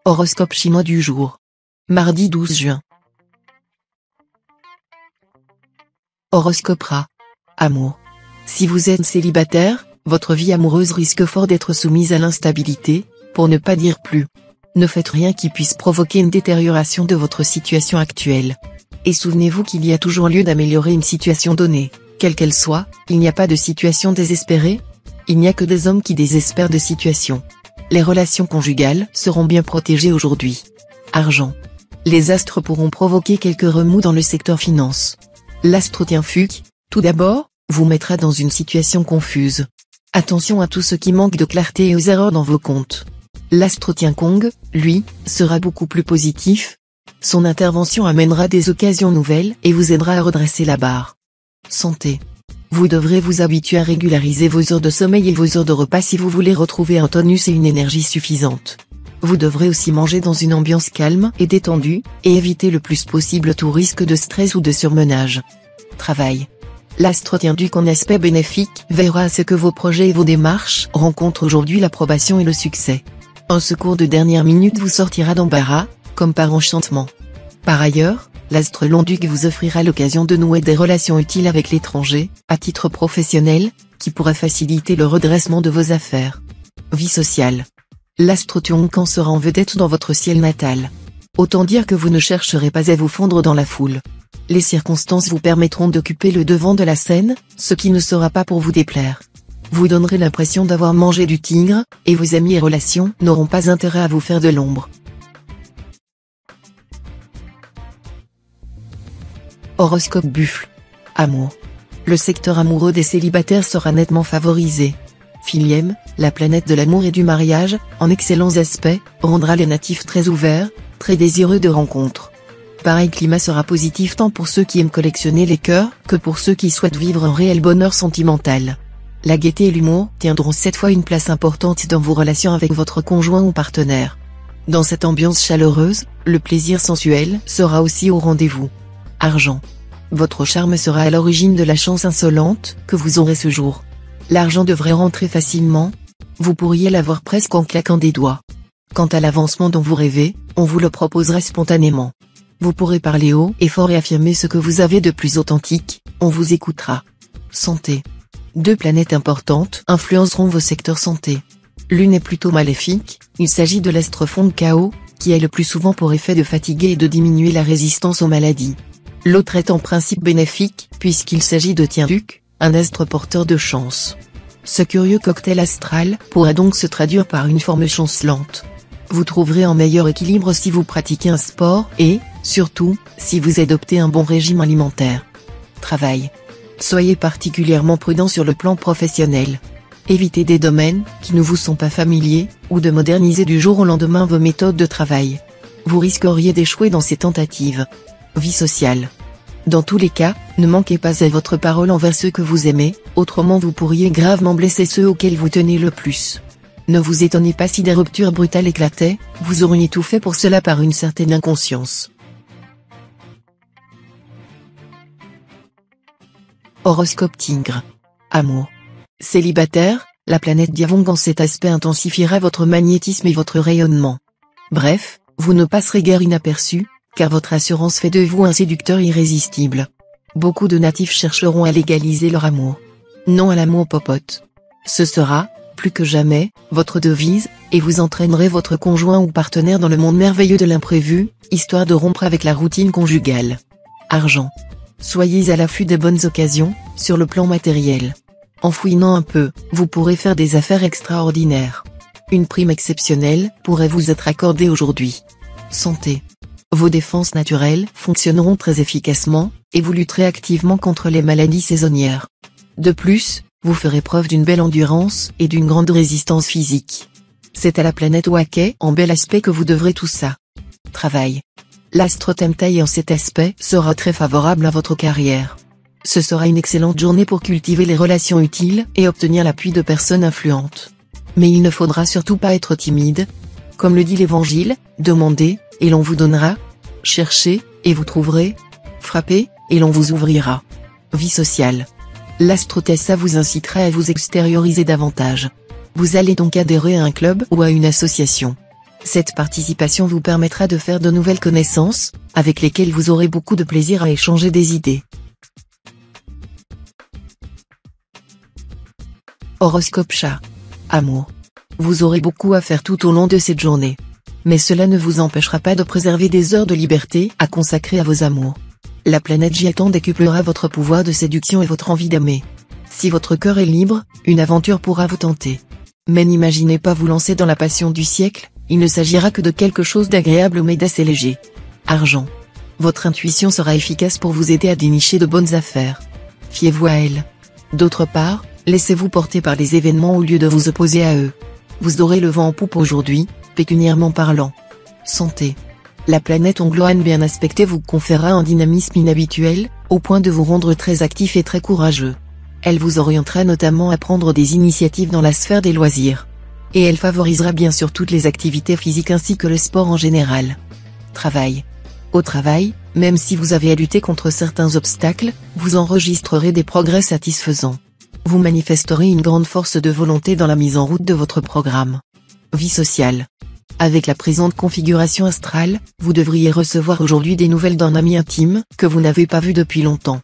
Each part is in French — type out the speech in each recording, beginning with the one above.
Horoscope chinois du jour. Mardi 12 juin. Horoscope Ra. Amour. Si vous êtes célibataire, votre vie amoureuse risque fort d'être soumise à l'instabilité, pour ne pas dire plus. Ne faites rien qui puisse provoquer une détérioration de votre situation actuelle. Et souvenez-vous qu'il y a toujours lieu d'améliorer une situation donnée, quelle qu'elle soit. Il n'y a pas de situation désespérée. Il n'y a que des hommes qui désespèrent de situations. Les relations conjugales seront bien protégées aujourd'hui. Argent. Les astres pourront provoquer quelques remous dans le secteur finance. L'astro-tien Fuc, tout d'abord, vous mettra dans une situation confuse. Attention à tout ce qui manque de clarté et aux erreurs dans vos comptes. L'astro-tien Kong, lui, sera beaucoup plus positif. Son intervention amènera des occasions nouvelles et vous aidera à redresser la barre. Santé. Vous devrez vous habituer à régulariser vos heures de sommeil et vos heures de repas si vous voulez retrouver un tonus et une énergie suffisante. Vous devrez aussi manger dans une ambiance calme et détendue, et éviter le plus possible tout risque de stress ou de surmenage. Travail. L'astro-tien Duc en aspect bénéfique veillera à ce que vos projets et vos démarches rencontrent aujourd'hui l'approbation et le succès. Un secours de dernière minute vous sortira d'embarras, comme par enchantement. Par ailleurs, l'astre Long-Duc vous offrira l'occasion de nouer des relations utiles avec l'étranger, à titre professionnel, qui pourrait faciliter le redressement de vos affaires. Vie sociale. L'astre Tionkan sera en vedette dans votre ciel natal. Autant dire que vous ne chercherez pas à vous fondre dans la foule. Les circonstances vous permettront d'occuper le devant de la scène, ce qui ne sera pas pour vous déplaire. Vous donnerez l'impression d'avoir mangé du tigre, et vos amis et relations n'auront pas intérêt à vous faire de l'ombre. Horoscope Buffle. Amour. Le secteur amoureux des célibataires sera nettement favorisé. Philième, la planète de l'amour et du mariage, en excellents aspects, rendra les natifs très ouverts, très désireux de rencontres. Pareil climat sera positif tant pour ceux qui aiment collectionner les cœurs, que pour ceux qui souhaitent vivre un réel bonheur sentimental. La gaieté et l'humour tiendront cette fois une place importante dans vos relations avec votre conjoint ou partenaire. Dans cette ambiance chaleureuse, le plaisir sensuel sera aussi au rendez-vous. Argent. Votre charme sera à l'origine de la chance insolente que vous aurez ce jour. L'argent devrait rentrer facilement. Vous pourriez l'avoir presque en claquant des doigts. Quant à l'avancement dont vous rêvez, on vous le proposera spontanément. Vous pourrez parler haut et fort et affirmer ce que vous avez de plus authentique, on vous écoutera. Santé. Deux planètes importantes influenceront vos secteurs santé. L'une est plutôt maléfique, il s'agit de l'astre Fond Chaos, qui a le plus souvent pour effet de fatiguer et de diminuer la résistance aux maladies. L'autre est en principe bénéfique, puisqu'il s'agit de Tien Duc, un astre porteur de chance. Ce curieux cocktail astral pourra donc se traduire par une forme chancelante. Vous trouverez un meilleur équilibre si vous pratiquez un sport et, surtout, si vous adoptez un bon régime alimentaire. Travail. Soyez particulièrement prudent sur le plan professionnel. Évitez des domaines qui ne vous sont pas familiers, ou de moderniser du jour au lendemain vos méthodes de travail. Vous risqueriez d'échouer dans ces tentatives. Vie sociale. Dans tous les cas, ne manquez pas à votre parole envers ceux que vous aimez, autrement vous pourriez gravement blesser ceux auxquels vous tenez le plus. Ne vous étonnez pas si des ruptures brutales éclataient, vous auriez tout fait pour cela par une certaine inconscience. Horoscope Tigre. Amour. Célibataire, la planète Diavong en cet aspect intensifiera votre magnétisme et votre rayonnement. Bref, vous ne passerez guère inaperçu, car votre assurance fait de vous un séducteur irrésistible. Beaucoup de natifs chercheront à légaliser leur amour. Non à l'amour popote. Ce sera, plus que jamais, votre devise, et vous entraînerez votre conjoint ou partenaire dans le monde merveilleux de l'imprévu, histoire de rompre avec la routine conjugale. Argent. Soyez à l'affût des bonnes occasions, sur le plan matériel. En fouinant un peu, vous pourrez faire des affaires extraordinaires. Une prime exceptionnelle pourrait vous être accordée aujourd'hui. Santé. Vos défenses naturelles fonctionneront très efficacement, et vous lutterez activement contre les maladies saisonnières. De plus, vous ferez preuve d'une belle endurance et d'une grande résistance physique. C'est à la planète Wakai en bel aspect que vous devrez tout ça. Travail. L'astre Temtaï en cet aspect sera très favorable à votre carrière. Ce sera une excellente journée pour cultiver les relations utiles et obtenir l'appui de personnes influentes. Mais il ne faudra surtout pas être timide. Comme le dit l'Évangile, demandez, et l'on vous donnera. Cherchez, et vous trouverez. Frappez, et l'on vous ouvrira. Vie sociale. L'astre Tessa vous incitera à vous extérioriser davantage. Vous allez donc adhérer à un club ou à une association. Cette participation vous permettra de faire de nouvelles connaissances, avec lesquelles vous aurez beaucoup de plaisir à échanger des idées. Horoscope Chat. Amour. Vous aurez beaucoup à faire tout au long de cette journée. Mais cela ne vous empêchera pas de préserver des heures de liberté à consacrer à vos amours. La planète J décuplera votre pouvoir de séduction et votre envie d'aimer. Si votre cœur est libre, une aventure pourra vous tenter. Mais n'imaginez pas vous lancer dans la passion du siècle, il ne s'agira que de quelque chose d'agréable mais d'assez léger. Argent. Votre intuition sera efficace pour vous aider à dénicher de bonnes affaires. Fiez-vous à elle. D'autre part, laissez-vous porter par les événements au lieu de vous opposer à eux. Vous aurez le vent en poupe aujourd'hui, pécuniairement parlant. Santé. La planète Ongloane bien aspectée vous conférera un dynamisme inhabituel, au point de vous rendre très actif et très courageux. Elle vous orientera notamment à prendre des initiatives dans la sphère des loisirs. Et elle favorisera bien sûr toutes les activités physiques ainsi que le sport en général. Travail. Au travail, même si vous avez à lutter contre certains obstacles, vous enregistrerez des progrès satisfaisants. Vous manifesterez une grande force de volonté dans la mise en route de votre programme. Vie sociale. Avec la présente configuration astrale, vous devriez recevoir aujourd'hui des nouvelles d'un ami intime, que vous n'avez pas vu depuis longtemps.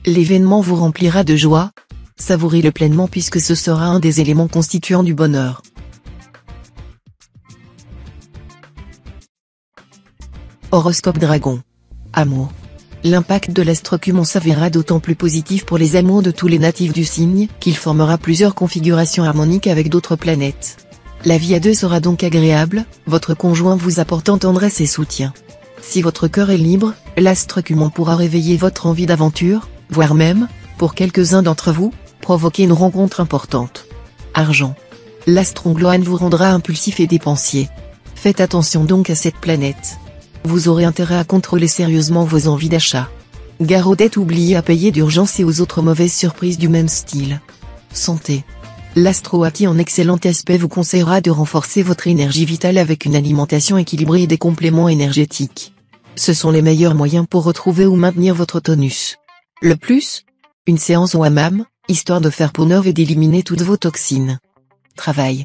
L'événement vous remplira de joie. Savourez-le pleinement puisque ce sera un des éléments constituants du bonheur. Horoscope Dragon. Amour. L'impact de l'astrocumon s'avérera d'autant plus positif pour les amours de tous les natifs du signe, qu'il formera plusieurs configurations harmoniques avec d'autres planètes. La vie à deux sera donc agréable, votre conjoint vous apportant tendresse et soutien. Si votre cœur est libre, l'astrocumon pourra réveiller votre envie d'aventure, voire même, pour quelques-uns d'entre vous, provoquer une rencontre importante. Argent. L'Astrongloane vous rendra impulsif et dépensier. Faites attention donc à cette planète. Vous aurez intérêt à contrôler sérieusement vos envies d'achat. Gare aux dettes oubliées à payer d'urgence et aux autres mauvaises surprises du même style. Santé. L'Astroati en excellent aspect vous conseillera de renforcer votre énergie vitale avec une alimentation équilibrée et des compléments énergétiques. Ce sont les meilleurs moyens pour retrouver ou maintenir votre tonus. Le plus ? Une séance au hammam, histoire de faire peau neuve et d'éliminer toutes vos toxines. Travail.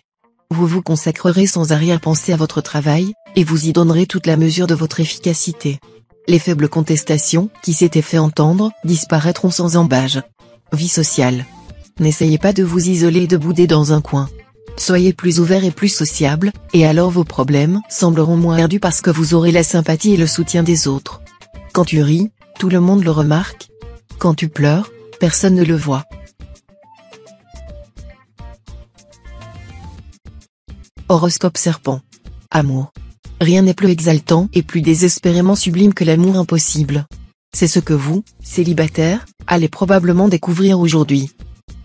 Vous vous consacrerez sans arrière-pensée à votre travail, et vous y donnerez toute la mesure de votre efficacité. Les faibles contestations, qui s'étaient fait entendre, disparaîtront sans embâge. Vie sociale. N'essayez pas de vous isoler et de bouder dans un coin. Soyez plus ouvert et plus sociable, et alors vos problèmes sembleront moins ardus parce que vous aurez la sympathie et le soutien des autres. Quand tu ris, tout le monde le remarque. Quand tu pleures, personne ne le voit. Horoscope Serpent. Amour. Rien n'est plus exaltant et plus désespérément sublime que l'amour impossible. C'est ce que vous, célibataire, allez probablement découvrir aujourd'hui.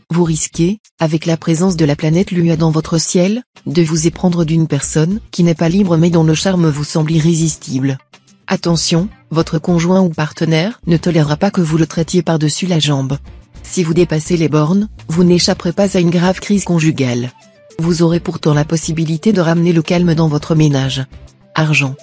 Vous risquez, avec la présence de la planète Lua dans votre ciel, de vous éprendre d'une personne qui n'est pas libre mais dont le charme vous semble irrésistible. Attention, votre conjoint ou partenaire ne tolérera pas que vous le traitiez par-dessus la jambe. Si vous dépassez les bornes, vous n'échapperez pas à une grave crise conjugale. Vous aurez pourtant la possibilité de ramener le calme dans votre ménage. Argent.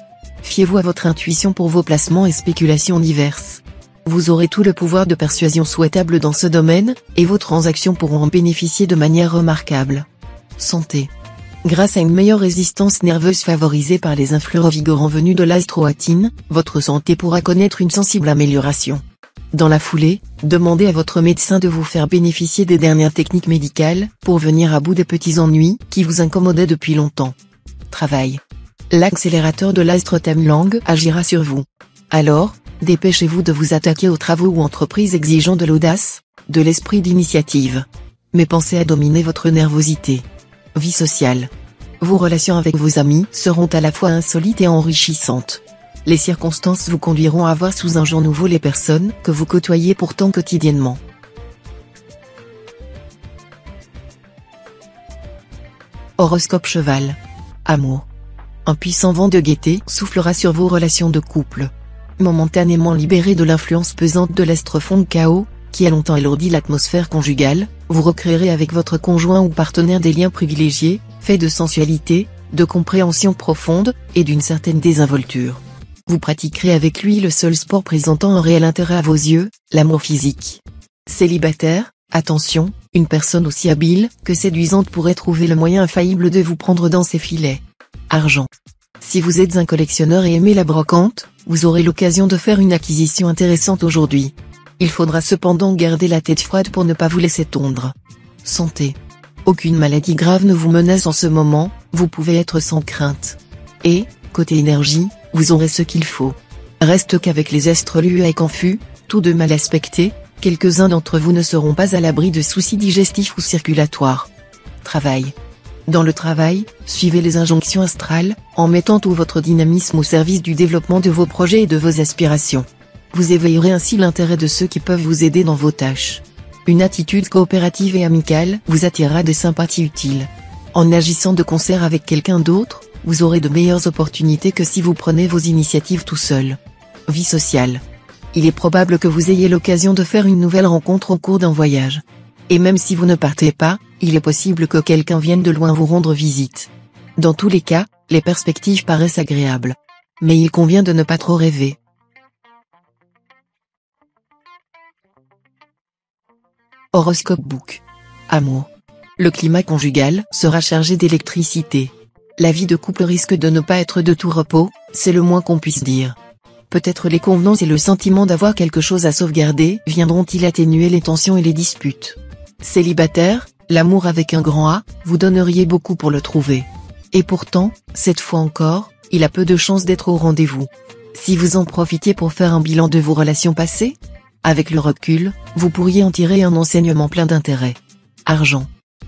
Fiez-vous à votre intuition pour vos placements et spéculations diverses. Vous aurez tout le pouvoir de persuasion souhaitable dans ce domaine, et vos transactions pourront en bénéficier de manière remarquable. Santé. Grâce à une meilleure résistance nerveuse favorisée par les influx revigorants venus de l'astroatine, votre santé pourra connaître une sensible amélioration. Dans la foulée, demandez à votre médecin de vous faire bénéficier des dernières techniques médicales, pour venir à bout des petits ennuis qui vous incommodaient depuis longtemps. Travail. L'accélérateur de l'astre Temlang agira sur vous. Alors, dépêchez-vous de vous attaquer aux travaux ou entreprises exigeant de l'audace, de l'esprit d'initiative. Mais pensez à dominer votre nervosité. Vie sociale. Vos relations avec vos amis seront à la fois insolites et enrichissantes. Les circonstances vous conduiront à voir sous un jour nouveau les personnes que vous côtoyez pourtant quotidiennement. Horoscope Cheval. Amour. Un puissant vent de gaieté soufflera sur vos relations de couple. Momentanément libéré de l'influence pesante de l'astre fond de chaos, qui a longtemps alourdi l'atmosphère conjugale, vous recréerez avec votre conjoint ou partenaire des liens privilégiés, faits de sensualité, de compréhension profonde, et d'une certaine désinvolture. Vous pratiquerez avec lui le seul sport présentant un réel intérêt à vos yeux, l'amour physique. Célibataire, attention, une personne aussi habile que séduisante pourrait trouver le moyen infaillible de vous prendre dans ses filets. Argent. Si vous êtes un collectionneur et aimez la brocante, vous aurez l'occasion de faire une acquisition intéressante aujourd'hui. Il faudra cependant garder la tête froide pour ne pas vous laisser tondre. Santé. Aucune maladie grave ne vous menace en ce moment, vous pouvez être sans crainte. Et, côté énergie, vous aurez ce qu'il faut. Reste qu'avec les astres liés et confus, tous deux mal aspectés, quelques-uns d'entre vous ne seront pas à l'abri de soucis digestifs ou circulatoires. Travail. Dans le travail, suivez les injonctions astrales, en mettant tout votre dynamisme au service du développement de vos projets et de vos aspirations. Vous éveillerez ainsi l'intérêt de ceux qui peuvent vous aider dans vos tâches. Une attitude coopérative et amicale vous attirera des sympathies utiles. En agissant de concert avec quelqu'un d'autre, vous aurez de meilleures opportunités que si vous prenez vos initiatives tout seul. Vie sociale. Il est probable que vous ayez l'occasion de faire une nouvelle rencontre au cours d'un voyage. Et même si vous ne partez pas, il est possible que quelqu'un vienne de loin vous rendre visite. Dans tous les cas, les perspectives paraissent agréables. Mais il convient de ne pas trop rêver. Horoscope Book. Amour. Le climat conjugal sera chargé d'électricité. La vie de couple risque de ne pas être de tout repos, c'est le moins qu'on puisse dire. Peut-être les convenances et le sentiment d'avoir quelque chose à sauvegarder viendront-ils atténuer les tensions et les disputes. Célibataire, l'amour avec un grand A, vous donneriez beaucoup pour le trouver. Et pourtant, cette fois encore, il a peu de chances d'être au rendez-vous. Si vous en profitiez pour faire un bilan de vos relations passées, avec le recul, vous pourriez en tirer un enseignement plein d'intérêt. Argent.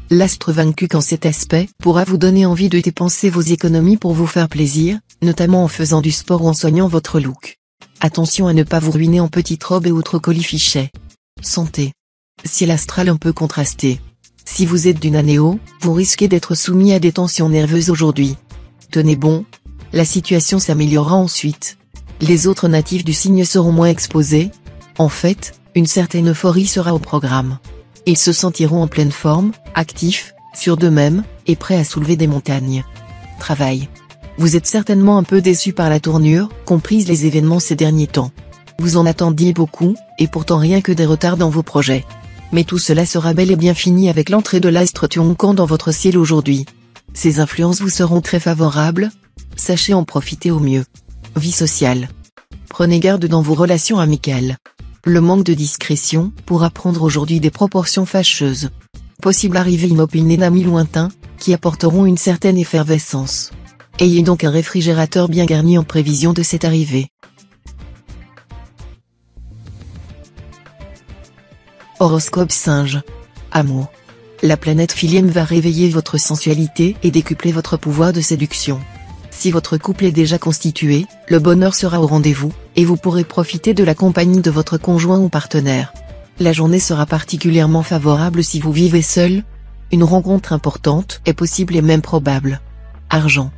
L'astre vaincu qu'en cet aspect pourra vous donner envie de dépenser vos économies pour vous faire plaisir, notamment en faisant du sport ou en soignant votre look. Attention à ne pas vous ruiner en petites robes et autres colifichets. Santé. Ciel astral un peu contrasté. Si vous êtes d'une année haut, vous risquez d'être soumis à des tensions nerveuses aujourd'hui. Tenez bon, la situation s'améliorera ensuite. Les autres natifs du signe seront moins exposés. En fait, une certaine euphorie sera au programme. Ils se sentiront en pleine forme, actifs, sûrs d'eux-mêmes, et prêts à soulever des montagnes. Travail. Vous êtes certainement un peu déçu par la tournure, comprise les événements ces derniers temps. Vous en attendiez beaucoup, et pourtant rien que des retards dans vos projets. Mais tout cela sera bel et bien fini avec l'entrée de l'astre Tionkan dans votre ciel aujourd'hui. Ces influences vous seront très favorables, sachez en profiter au mieux. Vie sociale. Prenez garde dans vos relations amicales. Le manque de discrétion pourra prendre aujourd'hui des proportions fâcheuses. Possible arrivée inopinée d'amis lointains, qui apporteront une certaine effervescence. Ayez donc un réfrigérateur bien garni en prévision de cette arrivée. Horoscope Singe. Amour. La planète Philième va réveiller votre sensualité et décupler votre pouvoir de séduction. Si votre couple est déjà constitué, le bonheur sera au rendez-vous, et vous pourrez profiter de la compagnie de votre conjoint ou partenaire. La journée sera particulièrement favorable si vous vivez seul. Une rencontre importante est possible et même probable. Argent.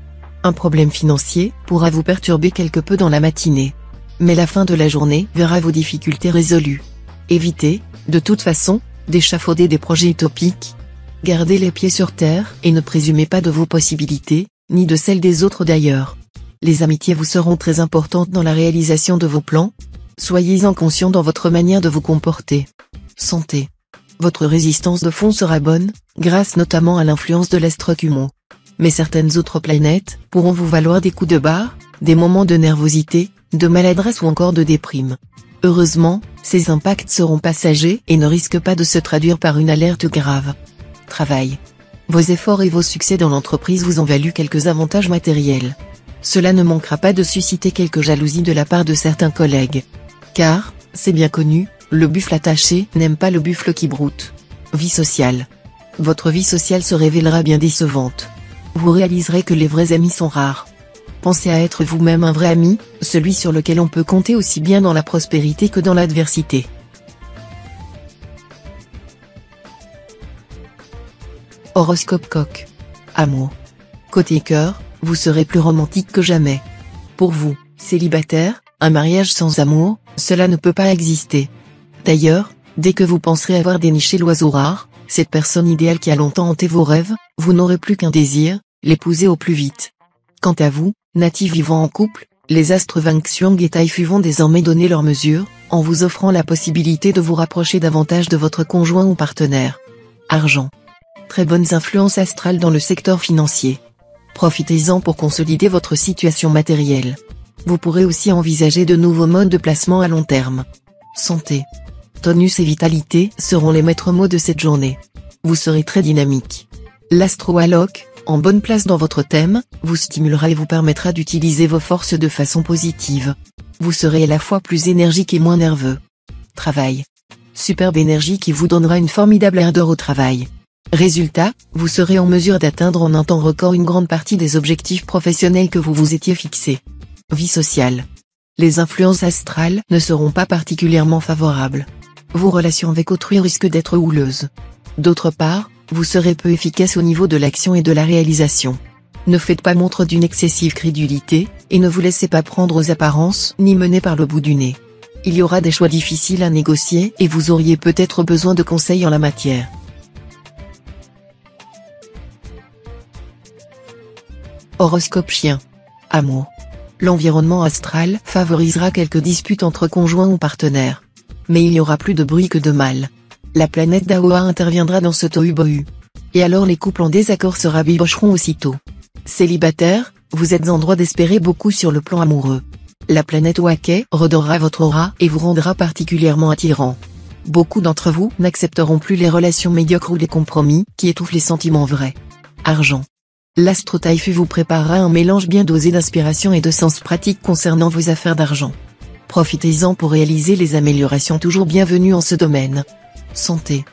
Un problème financier pourra vous perturber quelque peu dans la matinée. Mais la fin de la journée verra vos difficultés résolues. Évitez, de toute façon, d'échafauder des projets utopiques. Gardez les pieds sur terre et ne présumez pas de vos possibilités, ni de celles des autres d'ailleurs. Les amitiés vous seront très importantes dans la réalisation de vos plans. Soyez-en conscient dans votre manière de vous comporter. Santé. Votre résistance de fond sera bonne, grâce notamment à l'influence de l'astre Cumo. Mais certaines autres planètes pourront vous valoir des coups de barre, des moments de nervosité, de maladresse ou encore de déprime. Heureusement, ces impacts seront passagers et ne risquent pas de se traduire par une alerte grave. Travail. Vos efforts et vos succès dans l'entreprise vous ont valu quelques avantages matériels. Cela ne manquera pas de susciter quelques jalousies de la part de certains collègues. Car, c'est bien connu, le buffle attaché n'aime pas le buffle qui broute. Vie sociale. Votre vie sociale se révélera bien décevante. Vous réaliserez que les vrais amis sont rares. Pensez à être vous-même un vrai ami, celui sur lequel on peut compter aussi bien dans la prospérité que dans l'adversité. Horoscope Coq. Amour. Côté cœur, vous serez plus romantique que jamais. Pour vous, célibataire, un mariage sans amour, cela ne peut pas exister. D'ailleurs, dès que vous penserez avoir déniché l'oiseau rare, cette personne idéale qui a longtemps hanté vos rêves, vous n'aurez plus qu'un désir, l'épouser au plus vite. Quant à vous, natif vivant en couple, les astres Vangxiang et Taifu vont désormais donner leur mesure, en vous offrant la possibilité de vous rapprocher davantage de votre conjoint ou partenaire. Argent. Très bonnes influences astrales dans le secteur financier. Profitez-en pour consolider votre situation matérielle. Vous pourrez aussi envisager de nouveaux modes de placement à long terme. Santé. Tonus et vitalité seront les maîtres mots de cette journée. Vous serez très dynamique. L'astro-alloc, en bonne place dans votre thème, vous stimulera et vous permettra d'utiliser vos forces de façon positive. Vous serez à la fois plus énergique et moins nerveux. Travail. Superbe énergie qui vous donnera une formidable ardeur au travail. Résultat, vous serez en mesure d'atteindre en un temps record une grande partie des objectifs professionnels que vous vous étiez fixés. Vie sociale. Les influences astrales ne seront pas particulièrement favorables. Vos relations avec autrui risquent d'être houleuses. D'autre part, vous serez peu efficace au niveau de l'action et de la réalisation. Ne faites pas montre d'une excessive crédulité, et ne vous laissez pas prendre aux apparences ni mener par le bout du nez. Il y aura des choix difficiles à négocier et vous auriez peut-être besoin de conseils en la matière. Horoscope chien. Amour. L'environnement astral favorisera quelques disputes entre conjoints ou partenaires. Mais il y aura plus de bruit que de mal. La planète d'Aoa interviendra dans ce tohu-bohu. Et alors les couples en désaccord se rabibocheront aussitôt. Célibataire, vous êtes en droit d'espérer beaucoup sur le plan amoureux. La planète Waké redorera votre aura et vous rendra particulièrement attirant. Beaucoup d'entre vous n'accepteront plus les relations médiocres ou les compromis qui étouffent les sentiments vrais. Argent. L'astro-taïfu vous préparera un mélange bien dosé d'inspiration et de sens pratique concernant vos affaires d'argent. Profitez-en pour réaliser les améliorations toujours bienvenues en ce domaine. Santé.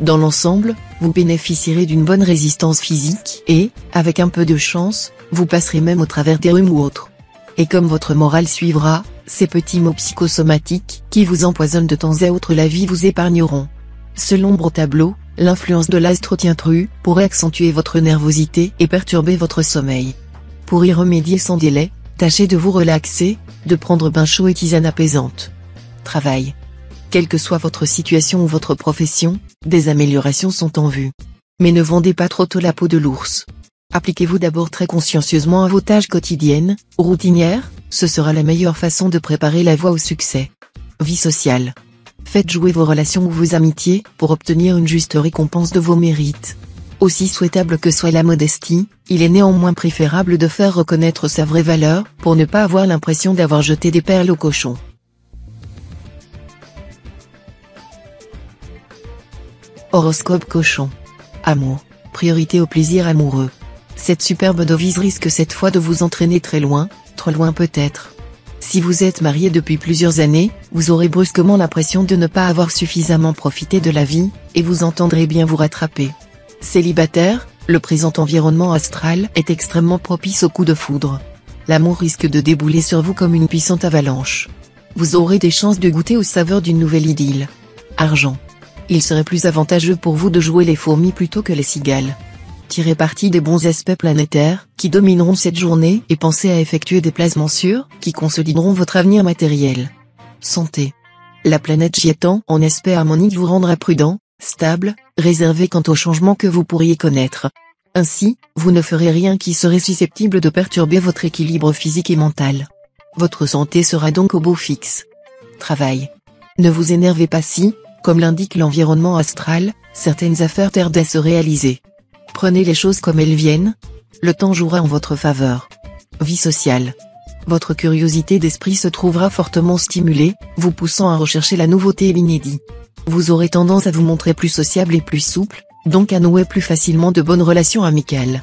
Dans l'ensemble, vous bénéficierez d'une bonne résistance physique et, avec un peu de chance, vous passerez même au travers des rhumes ou autres. Et comme votre morale suivra, ces petits maux psychosomatiques qui vous empoisonnent de temps à autre la vie vous épargneront. Selon l'ombre au tableau, l'influence de l'astro-tintru pourrait accentuer votre nervosité et perturber votre sommeil. Pour y remédier sans délai, tâchez de vous relaxer, de prendre bain chaud et tisane apaisante. Travail. Quelle que soit votre situation ou votre profession, des améliorations sont en vue. Mais ne vendez pas trop tôt la peau de l'ours. Appliquez-vous d'abord très consciencieusement à vos tâches quotidiennes, ou routinières, ce sera la meilleure façon de préparer la voie au succès. Vie sociale. Faites jouer vos relations ou vos amitiés pour obtenir une juste récompense de vos mérites. Aussi souhaitable que soit la modestie, il est néanmoins préférable de faire reconnaître sa vraie valeur pour ne pas avoir l'impression d'avoir jeté des perles au cochon. Horoscope cochon. Amour. Priorité au plaisir amoureux. Cette superbe devise risque cette fois de vous entraîner très loin, trop loin peut-être. Si vous êtes marié depuis plusieurs années, vous aurez brusquement l'impression de ne pas avoir suffisamment profité de la vie, et vous entendrez bien vous rattraper. Célibataire, le présent environnement astral est extrêmement propice au coup de foudre. L'amour risque de débouler sur vous comme une puissante avalanche. Vous aurez des chances de goûter aux saveurs d'une nouvelle idylle. Argent. Il serait plus avantageux pour vous de jouer les fourmis plutôt que les cigales. Tirez parti des bons aspects planétaires qui domineront cette journée et pensez à effectuer des placements sûrs qui consolideront votre avenir matériel. Santé. La planète Giétan en aspect harmonique vous rendra prudent, stable, réservé quant aux changements que vous pourriez connaître. Ainsi, vous ne ferez rien qui serait susceptible de perturber votre équilibre physique et mental. Votre santé sera donc au beau fixe. Travail. Ne vous énervez pas si, comme l'indique l'environnement astral, certaines affaires tardent à se réaliser. Prenez les choses comme elles viennent. Le temps jouera en votre faveur. Vie sociale. Votre curiosité d'esprit se trouvera fortement stimulée, vous poussant à rechercher la nouveauté et l'inédit. Vous aurez tendance à vous montrer plus sociable et plus souple, donc à nouer plus facilement de bonnes relations amicales.